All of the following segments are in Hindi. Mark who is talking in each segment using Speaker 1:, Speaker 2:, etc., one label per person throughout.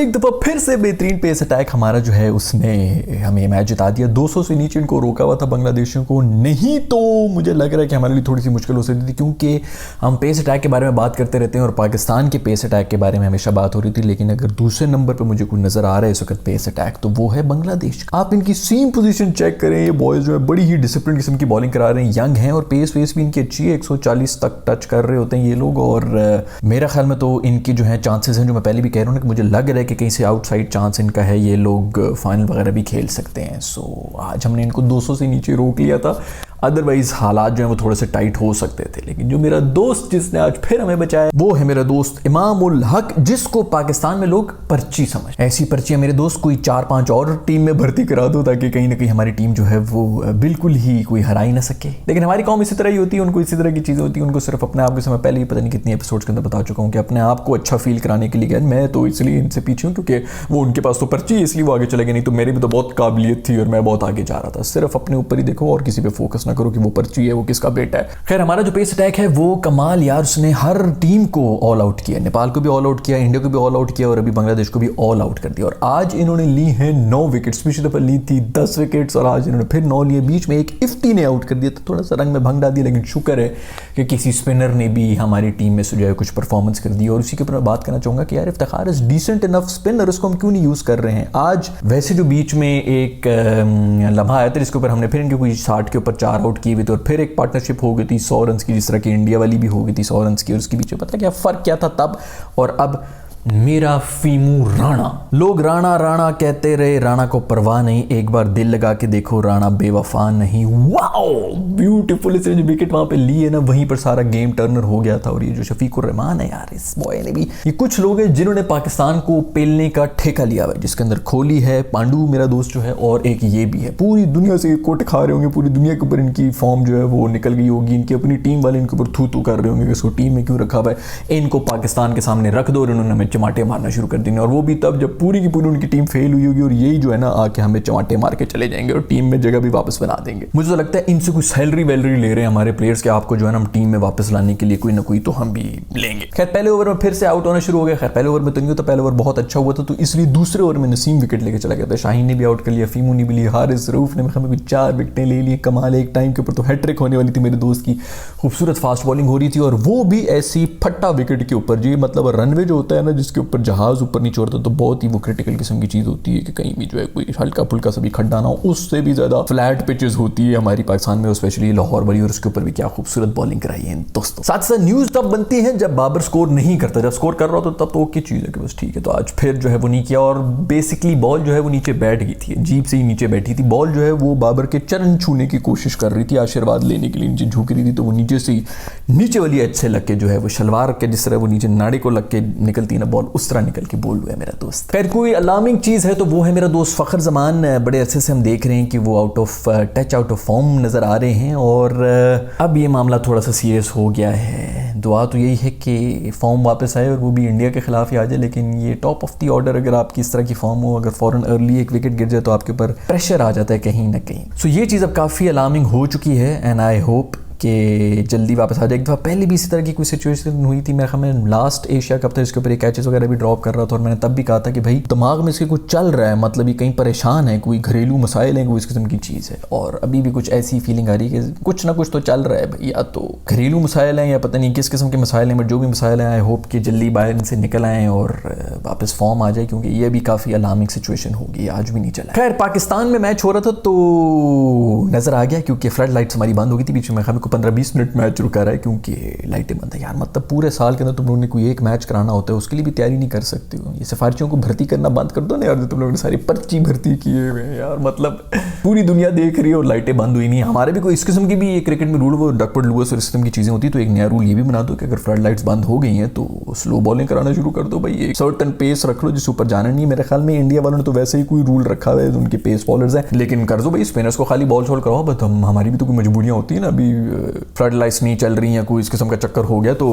Speaker 1: एक दफा फिर से बेहतरीन पेस अटैक हमारा जो है उसने हमें मैच जिता दिया। 200 से नीचे इनको रोका हुआ था बांग्लादेशियों को, नहीं तो मुझे लग रहा है कि हमारे लिए थोड़ी सी मुश्किल हो सकती थी, क्योंकि हम पेस अटैक के बारे में बात करते रहते हैं और पाकिस्तान के पेस अटैक के बारे में हमेशा बात हो रही थी। लेकिन अगर दूसरे नंबर पर मुझे कोई नजर आ रहा है इस वक्त पेस अटैक, तो वो है बांग्लादेश। आप इनकी सीम पोजीशन चेक करें, ये बॉयज जो है बड़ी ही डिसिप्लिन किस्म की बॉलिंग करा रहे हैं, यंग हैं और पेस वेस भी इनकी अच्छी है। 140 तक टच कर रहे होते हैं ये लोग, और मेरा ख्याल में तो इनकी जो है चांसेस हैं, जो मैं पहले भी कह रहा हूँ कि मुझे लग रहा है कि कहीं से आउटसाइड चांस इनका है, ये लोग फाइनल वगैरह भी खेल सकते हैं। सो आज हमने इनको 200 से नीचे रोक लिया था, अदरवाइज हालात जो है वो थोड़े से टाइट हो सकते थे। लेकिन जो मेरा दोस्त जिसने आज फिर हमें बचाया वो है मेरा दोस्त इमाम उल हक, जिसको पाकिस्तान में लोग पर्ची समझ। ऐसी पर्चियां मेरे दोस्त कोई 4-5 और टीम में भर्ती करा दो, ताकि कहीं ना कहीं हमारी टीम जो है वो बिल्कुल ही कोई हरा ही ना सके। लेकिन हमारी कौम इसी तरह ही होती है, उनको इसी तरह की चीजें होती है। उनको सिर्फ अपने आप के समय पहले ही पता नहीं कितनी एपिसोड्स के अंदर बता चुका हूँ कि अपने आप को अच्छा फील कराने के लिए मैं तो इसलिए इनसे पीछे हूँ क्योंकि वो उनके पास तो पर्ची है इसलिए वो आगे चले गए, नहीं तो मेरी भी तो बहुत काबिलियत थी और मैं बहुत आगे जा रहा था। सिर्फ अपने ऊपर ही देखो और किसी पे फोकस ना करो कि वो पर्ची वो किसका बेटा है। खैर हमारा जो पेस अटैक है वो कमाल यार, उसने हर टीम को ऑल आउट किया, नेपाल को भी ऑल आउट किया, इंडिया को भी ऑल आउट किया और अभी बांग्लादेश को भी ऑल आउट कर दिया। और आज इन्होंने ली है 9 विकेट्स, पिछली दफा ली थी 10 विकेट्स और आज इन्होंने फिर 9 लिए। बीच में एक इफ्ती ने आउट कर दिया, तो थोड़ा सा रंग में भंग डाल दिया, लेकिन शुक्र है कि किसी स्पिनर ने भी हमारी टीम में से जो है कुछ परफॉर्मेंस कर दी। और उसी के ऊपर मैं बात करना चाहूंगा कि यार Iftikhar is decent enough spinner, उसको हम क्यों नहीं यूज कर रहे हैं। आज वैसे जो बीच में एक लम्हा आया था जिसके ऊपर हमने फिर इनके कोई 60 के ऊपर 4 आउट किए हुए थे और फिर एक पार्टनरशिप हो गई थी 100 रन की, जिस तरह की इंडिया वाली भी हो गई थी 100 रन की। और उसके बीच में पता क्या फर्क क्या था तब और अब। मेरा फीमू राणा, लोग राणा राणा कहते रहे, राणा को परवाह नहीं, एक बार दिल लगा के देखो राणा बेवफा नहीं। वाओ ब्यूटीफुल, इसने जो विकेट वहां पे ली है ना वहीं पर सारा गेम टर्नर हो गया था। और ये जो शफीकुर रहमान है यार, इस बॉय ने भी, ये कुछ लोग हैं जिन्होंने पाकिस्तान को पेलने का ठेका लिया हुआ है, जिसके अंदर कोहली है, पांडू मेरा दोस्त जो है और एक ये भी है। पूरी दुनिया से कोट खा रहे होंगे, पूरी दुनिया के ऊपर इनकी फॉर्म जो है वो निकल गई होगी, इनकी अपनी टीम वाले इनके ऊपर थू कर रहे होंगे कि इसको टीम में क्यों रखा हुआ है, इनको पाकिस्तान के सामने रख दो। और इन्होंने चमाटे मारना शुरू कर देंगे, और वो भी तब जब पूरी की पूरी उनकी टीम फेल हुई होगी और यही जो है ना आके हमें चमाटे मार के चले जाएंगे और टीम में जगह भी वापस बना देंगे। मुझे तो लगता है इनसे कोई सैलरी वैलरी ले रहे हैं हमारे प्लेयर्स के, आपको जो है ना हम टीम में वापस लाने के लिए कोई ना कोई तो हम भी लेंगे। खैर पहले ओवर में फिर से आउट होना शुरू हो गया। खैर पहले ओवर में तो नहीं होता, पहले ओवर बहुत अच्छा हुआ था तो इसलिए दूसरे ओवर में नसीम विकेट लेके चला गया था। शाहीन ने भी आउट कर लिया, फीमू ने भी लिया, हारिस रऊफ ने हमें 4 विकेटें ले ली। कमाल, एक टाइम के ऊपर तो हैट्रिक होने वाली थी मेरे दोस्त की, खूबसूरत फास्ट बॉलिंग हो रही थी और वो भी ऐसी फट्टा विकेट के ऊपर। जी मतलब रनवे जो होता है ना जिसके ऊपर जहाज ऊपर नीचे होता है तो बहुत ही वो क्रिटिकल किस्म की चीज़ होती है कि कहीं भी जो है कोई हल्का फुल्का सा भी खड्डा ना हो। उससे भी ज़्यादा फ्लैट पिचेस होती है हमारी पाकिस्तान में, स्पेशली लाहौर वाली, और उसके ऊपर भी क्या खूबसूरत बॉलिंग कराई है दोस्तों। साथ साथ न्यूज़ तब बनती है जब बाबर स्कोर नहीं करता, जब स्कोर कर रहा हो तब तो ओके चीज़ है कि बस ठीक है। तो आज फिर जो है वो नहीं किया और बेसिकली बॉल जो है वो नीचे बैठ गई थी, अजीब से ही नीचे बैठी थी बॉल, जो है वो बाबर के चरण छूने की कोशिश कर रही थी, आशीर्वाद लेने के लिए नीचे झुक रही थी, तो वो नीचे से ही नीचे वाली एज से लग के जो है वो शलवार के जिस तरह वो नीचे नाड़े को लग के निकलती ना बॉल, उस तरह निकल के बोल हुआ है मेरा दोस्त। खैर कोई अलार्मिंग चीज़ है तो वो है मेरा दोस्त फ़खर ज़मान। बड़े अच्छे से हम देख रहे हैं कि वो out of touch, out of form नज़र आ रहे हैं और अब ये मामला थोड़ा सा सीरियस हो गया है। दुआ तो यही है कि फॉर्म वापस आए और वो भी इंडिया के खिलाफ ही आ जाए, लेकिन ये टॉप ऑफ दी ऑर्डर अगर आपकी इस तरह की फॉर्म हो, अगर फॉरन अर्ली एक विकेट गिर जाए तो आपके ऊपर प्रेशर आ जाता है कहीं ना कहीं। सो ये चीज़ अब काफ़ी अलार्मिंग हो चुकी है एंड आई होप कि जल्दी वापस आ जाए। एक दफ़ा पहले भी इसी तरह की कोई सिचुएशन हुई थी, मेरे ख्याल में लास्ट एशिया कप था, इसके ऊपर कैचेस वगैरह भी ड्रॉप कर रहा था और मैंने तब भी कहा था कि भाई दिमाग में इसके कुछ चल रहा है, मतलब ये कहीं परेशान है, कोई घरेलू मसाइल है, कोई इस किस्म की चीज़ है। और अभी भी कुछ ऐसी फीलिंग आ रही है कि कुछ ना कुछ तो चल रहा है भाई, या तो घरेलू मसाइल हैं या पता नहीं किस किस्म के मसाइल हैं, बट जो भी मसाइल हैं आई होप कि जल्दी बाहर इनसे निकल आएँ और वापस फॉर्म आ जाए, क्योंकि ये भी काफ़ी अलार्मिंग सिचुएशन होगी, आज भी नहीं चला। खैर पाकिस्तान में मैच हो रहा था तो नज़र आ गया, क्योंकि फ्लड लाइट्स हमारी बंद हो गई थी बीच में, को 15-20 मिनट मैच रुका रहा है क्योंकि लाइटें बंद है। यार मतलब पूरे साल के अंदर तुम लोगों ने कोई एक मैच कराना होता है, उसके लिए भी तैयारी नहीं कर सकते हो। ये सिफारिशों को भर्ती करना बंद कर दो ना यार, तुम लोगों ने सारी पर्ची भर्ती किए हुए हैं यार, मतलब पूरी दुनिया देख रही है और लाइटें बंद हुई नहीं। हमारे भी कोई इस किस्म की भी क्रिकेट में रूल वो डकवर्ड लुईस और इस किस्म की चीज़ें होती, तो एक नया रूल ये भी बना दो कि अगर फ्लड लाइट्स बंद हो गई हैं तो स्लो बॉलिंग कराना शुरू कर दो भाई, एक सर्टन पेस रख लो जिसके ऊपर जाना नहीं। मेरे ख्याल में इंडिया वालों ने तो वैसे ही कोई रूल रखा हुआ है, उनके पेस बॉलर्स हैं, लेकिन कर दो भाई स्पिनर्स को खाली बॉल शॉल कराओ, बट हमारी भी तो कोई मजबूरियाँ होती है ना। अभी फ्लड लाइट्स नहीं चल रही हैं, कोई इस किस्म का चक्कर हो गया तो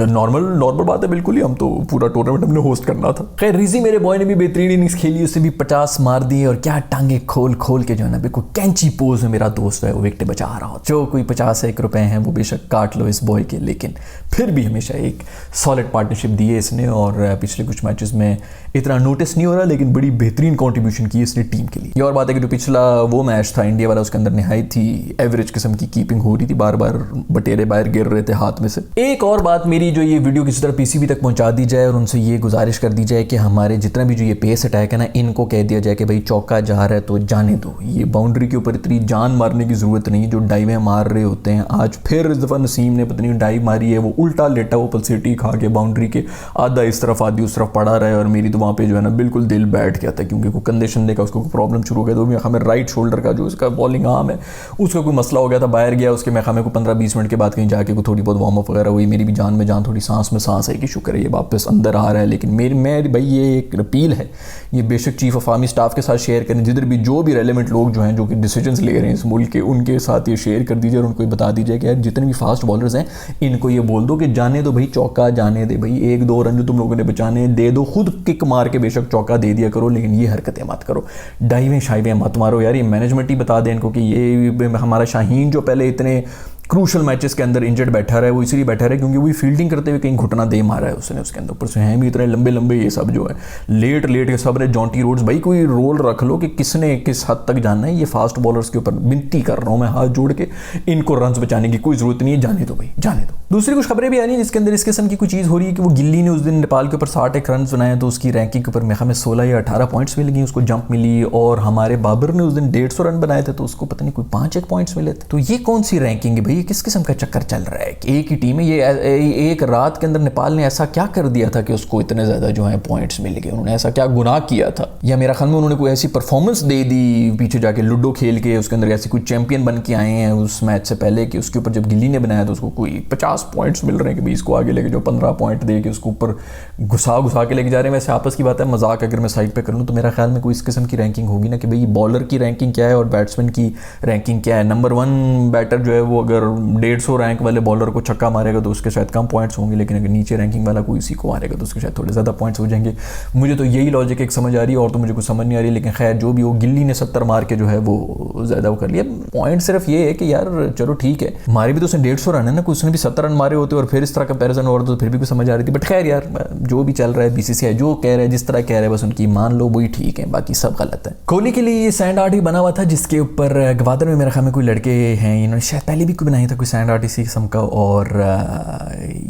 Speaker 1: नॉर्मल बात है बिल्कुल ही, हम तो पूरा टूर्नामेंट हमने होस्ट करना था। खैर रिजी मेरे बॉय ने भी बेहतरीन इनिंग्स खेली, उससे भी 50 मार दिए और क्या टांगे खोल के जो है ना बिल्कुल कैंची पोज में मेरा दोस्त है वो विकेट बचा रहा हो। जो कोई 50 रुपए हैं वो बेशक काट लो इस बॉय के, लेकिन फिर भी हमेशा एक सॉलिड पार्टनरशिप दी है इसने और पिछले कुछ मैचेस में इतना नोटिस नहीं हो रहा लेकिन बड़ी बेहतरीन कंट्रीब्यूशन की इसने टीम के लिए। ये और बात है कि जो पिछला वो मैच था इंडिया वाला उसके अंदर निहायत थी एवरेज किस्म की कीपिंग हो रही थी, बार बार बटेरे बाहर गिर रहे थे हाथ में से। एक और बात मेरी जो ये वीडियो किसी तरह पीसीबी तक पहुंचा दी जाए और उनसे ये गुजारिश कर दी जाए कि हमारे जितना भी जो ये पेस अटैक है ना इनको कह दिया जाए कि भाई चौका जा रहा है तो जाने दो, ये बाउंड्री के ऊपर इतनी जान मारने की जरूरत नहीं। जो डाइवें मार रहे होते हैं, आज फिर इस दफा नसीम ने पता नहीं डाइव मारी है, वो उल्टा लेटा वो पल्सेटी खा के बाउंड्री के आधा इस तरफ आधी उस तरफ पड़ा रहा है और मेरी तो वहाँ पे जो है ना बिल्कुल दिल बैठ गया था क्योंकि कोई कंडीशन का उसको प्रॉब्लम शुरू हो गया। तो हमें राइट शोल्डर का जो उसका बॉलिंग आर्म है उसका कोई मसला हो गया था, बाहर गया उसके मैं को 15-20 मिनट के बाद कहीं जाके थोड़ी बहुत वार्म अप वगैरह हुई, मेरी भी जान में जान थोड़ी सांस में सांस है कि शुक्र है ये वापस अंदर आ रहा है। लेकिन मैं भाई ये एक अपील है, ये बेशक चीफ ऑफ आर्मी स्टाफ के साथ शेयर करें, जिधर भी जो भी रेलेवेंट लोग जो हैं जो कि डिसीजंस ले रहे हैं इस मुल्क के, उनके साथ ये शेयर कर दीजिए और उनको बता दीजिए कि यार जितने भी फास्ट बॉलर्स हैं इनको ये बोल दो कि जाने दो भाई, चौका जाने दे भाई, 1-2 रन जो तुम लोगों ने बचाने दे दो, खुद किक मार के बेशक चौका दे दिया करो लेकिन ये हरकतें मत करो, डाइवें शाइवें मत मारो यार। ये मैनेजमेंट ही बता दें इनको कि ये हमारा शाहीन जो पहले इतने क्रूशल मैचेस के अंदर इंजर्ड बैठा रहा है वो इसलिए बैठा रहा है क्योंकि वो फील्डिंग करते हुए कहीं घुटना दे मारा है उसने, उसके अंदर ऊपर से हैं भी इतने लंबे ये सब जो है लेट के सब रहे जॉन्टी रोड्स। भाई कोई रोल रख लो कि किसने किस हद तक जाना है। ये फास्ट बॉलर्स के ऊपर विनती कर रहा हूँ मैं हाथ जोड़ के, इनको रन बचाने की कोई जरूरत नहीं है, जाने दो भाई जाने दो। दूसरी कुछ खबरें भी आ रही है जिसके अंदर इस किस्म की कोई चीज़ हो रही है कि वो गिल्ली ने उस दिन नेपाल के ऊपर 61 रन बनाए तो उसकी रैंकिंग के ऊपर मेरे ख्याल में 16 या 18 पॉइंट्स मिल गई, उसको जंप मिली। और हमारे बाबर ने उस दिन 150 रन बनाए थे तो उसको पता नहीं कोई 5 पॉइंट्स मिले थे। तो ये कौन सी रैंकिंग है भाई, किस किस्म का चक्कर चल रहा है कि एक ही टीम है। ये एक रात के अंदर नेपाल ने ऐसा क्या कर दिया था कि उसको इतने ज्यादा जो है पॉइंट्स मिल गए, उन्होंने ऐसा क्या गुनाह किया था या मेरा ख्याल में उन्होंने कोई ऐसी परफॉर्मेंस दे दी पीछे जाके लूडो खेल के उसके अंदर ऐसी कोई चैंपियन बन के आए हैं उस मैच से पहले कि उसके ऊपर जब गिल्ली ने बनाया तो उसको कोई 50 पॉइंट्स मिल रहे हैं कि 20 को आगे लेके जो 15 पॉइंट दे के उसको ऊपर घुसा के लेके जा रहे हैं। वैसे आपस की बात है, मजाक अगर मैं साइड पे कर लूँ तो मेरा ख्याल में कोई इस किस्म की रैंकिंग होगी ना कि भाई बॉलर की रैंकिंग क्या है और बैट्समैन की रैंकिंग क्या है। नंबर 1 बैटर जो है वो अगर 150 रैंक वाले बॉलर को छक्का मारेगा तो उसके शायद कम पॉइंट्स होंगे, लेकिन अगर नीचे रैंकिंग वाला कोई इसी को मारेगा तो उसके शायद थोड़े ज़्यादा पॉइंट्स हो जाएंगे। मुझे तो यही लॉजिक एक समझ आ रही है और तो मुझे कुछ समझ नहीं आ रही, लेकिन खैर जो भी हो गिल्ली ने 70 मार के जो है वो ज़्यादा वो कर लिया। पॉइंट सिर्फ ये है कि यार चलो ठीक है, हमारे भी तो उसने 150 रन है ना, उसने भी 70 रन मारे होते और फिर इस तरह कंपेरिजन हो रहा तो फिर भी कुछ समझ आ रही थी। बट खैर यार जो भी चल रहा है बीसीसीआई जो कह रहा है जिस तरह कह रहा है बस उनकी मान लो वही ठीक है, बाकी सब गलत है। कोहली के लिए ये सैंड आर्ट ही बना हुआ था जिसके ऊपर गवादर में मेरे ख्याल में कोई लड़के हैं, इन्होंने शायद पहले भी कोई बनाया था कोई सैंड आर्ट इसी किस्म का और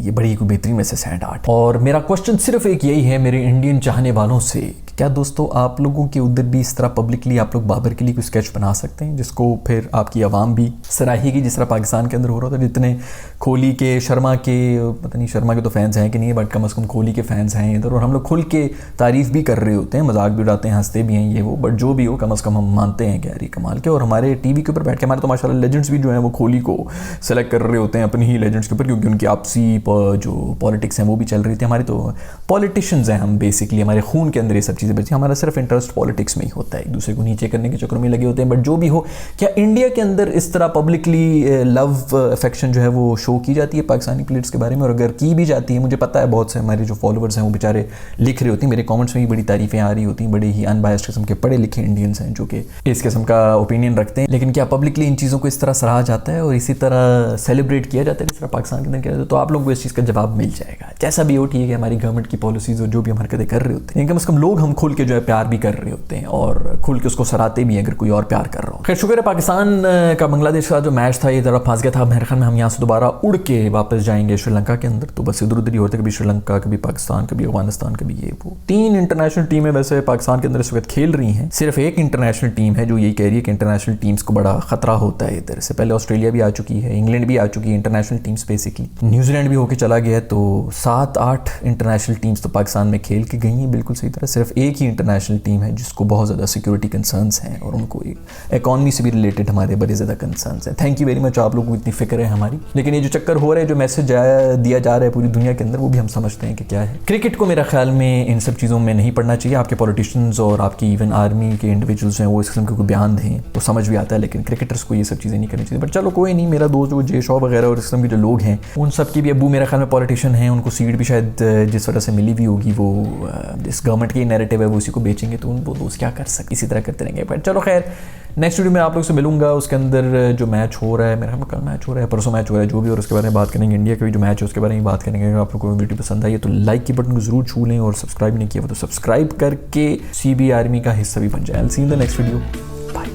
Speaker 1: ये बड़ी कोई बेहतरीन वैसे सैंड आर्ट। और मेरा क्वेश्चन सिर्फ एक यही है मेरे इंडियन चाहने वालों से, क्या दोस्तों आप लोगों के उधर भी इस तरह पब्लिकली आप लोग बाबर के लिए कोई स्केच बना सकते हैं जिसको फिर आपकी आवाम भी सराहेगी जिस तरह पाकिस्तान के अंदर हो रहा था। जितने कोहली के शर्मा के, पता नहीं शर्मा के तो फैंस हैं कि नहीं, बट कम से कम कोहली के फैंस हैं इधर और हम लोग खुल के तारीफ भी कर रहे होते हैं, मजाक भी उड़ाते हैं, हंसते भी हैं ये वो, बट जो भी हो कम से कम हम मानते हैं कि यार ये कमाल के। और हमारे टीवी के ऊपर बैठ के हमारे तो माशाल्लाह लेजेंड्स भी जो हैं वो कोहली को सेलेक्ट कर रहे होते हैं अपनी ही लेजेंड्स के ऊपर, क्योंकि उनकी आपसी जो पॉलिटिक्स हैं वो भी चल रही थी। हमारे तो पॉलिटिशियंस हैं हम, बेसिकली हमारे खून के अंदर ये सब चीज़ें बची, हमारा सिर्फ इंटरेस्ट पॉलिटिक्स में ही होता है, एक दूसरे को नीचे करने के चक्कर में लगे होते हैं। बट जो भी हो, क्या इंडिया के अंदर इस तरह पब्लिकली लव अफेक्शन जो है वो शो की जाती है पाकिस्तानी प्लेयर्स के बारे में? और अगर की भी जाती है, मुझे पता है बहुत से हमारे जो फॉलोअर्स हैं वो बेचारे लिख रहे होती हैं, मेरे कमेंट्स में भी बड़ी तारीफें आ रही होती हैं, बड़े ही अनबायस्ड किस्म के पढ़े लिखे इंडियंस हैं जो कि इस किस्म का ओपिनियन रखते हैं। लेकिन क्या पब्लिकली इन चीज़ों को इस तरह सराहा जाता है और इसी तरह सेलिब्रेट किया जाता है जिस तरह पाकिस्तान के अंदर किया जाता है? तो आप लोग को इस चीज़ का जवाब मिल जाएगा। जैसा भी हो ठीक है, हमारी गवर्नमेंट की पॉलिसीज़ और जो भी हम हरकतें कर रहे होते हैं, कम से कम लोग हम खुल के जो है प्यार भी कर रहे होते हैं और खुल के उसको सराहते भी हैं अगर कोई और प्यार कर रहा हो। खैर शुक्र है पाकिस्तान का बांग्लादेश का जो मैच था ये ज़रा फंस गया था। मेरे ख्याल में हम यहाँ से दोबारा उड़ के वापस जाएंगे श्रीलंका के अंदर, तो बस इधर उधर ही होते, कभी श्रीलंका, कभी पाकिस्तान, कभी अफगानिस्तान, कभी ये वो। 3 इंटरनेशनल टीमें वैसे पाकिस्तान के अंदर इस वक्त खेल रही हैं, सिर्फ एक इंटरनेशनल टीम है जो यही कह रही है कि इंटरनेशनल टीम्स को बड़ा खतरा होता है इधर से। पहले ऑस्ट्रेलिया भी आ चुकी है, इंग्लैंड भी आ चुकी है इंटरनेशनल टीम्स, बेसिकली न्यूजीलैंड भी होकर चला गया है, तो 7-8 इंटरनेशनल टीम्स तो पाकिस्तान में खेल के गई हैं बिल्कुल सही तरह। सिर्फ एक ही इंटरनेशनल टीम है जिसको बहुत ज़्यादा सिक्योरिटी कंसर्न्स हैं और उनको इकॉनमी से भी रिलेटेड हमारे बड़े ज़्यादा कंसर्न्स हैं। थैंक यू वेरी मच, आप लोगों को इतनी फिक्र है हमारी। लेकिन ये जो चक्कर हो रहा है, जो मैसेज दिया जा रहा है पूरी दुनिया के अंदर, वो भी हम समझते हैं कि क्या है। क्रिकेट को मेरा ख्याल में इन सब चीज़ों में नहीं पढ़ना चाहिए। आपके पॉलिटिशियंस और आपकी इवन आर्मी के इंडिविजुअल्स हैं वो इस किस्म के कोई बयान दें तो समझ भी आता है, लेकिन क्रिकेटर्स को ये सब चीज़ें नहीं करनी चाहिए। बट चलो कोई नहीं, मेरा दोस्त जो जे शॉ वगैरह और इस किस्म के जो लोग हैं उन सब की भी अबू मेरा ख्याल में पॉलिटिशियन हैं, उनको सीट भी शायद जिस वजह से मिली भी होगी वो जिस गवर्नमेंट की नैरेटिव है वो उसी को बेचेंगे, तो वो दोस्त क्या कर सकते, इसी तरह करते रहेंगे। पर चलो खैर, नेक्स्ट वीडियो में आप लोग से मिलूंगा, उसके अंदर जो मैच हो रहा है, मेरा कल मैच हो रहा है, परसों मैच हो रहा है, जो भी, और उसके बारे में बात करेंगे। इंडिया का भी जो मैच है उसके बारे में बात करेंगे। अगर आप लोगों को वीडियो पसंद आई है तो लाइक की बटन को जरूर छू लें, और सब्सक्राइब नहीं किया वो तो सब्सक्राइब करके CB आर्मी का हिस्सा भी बन जाए। I'll see you in the next video. Bye.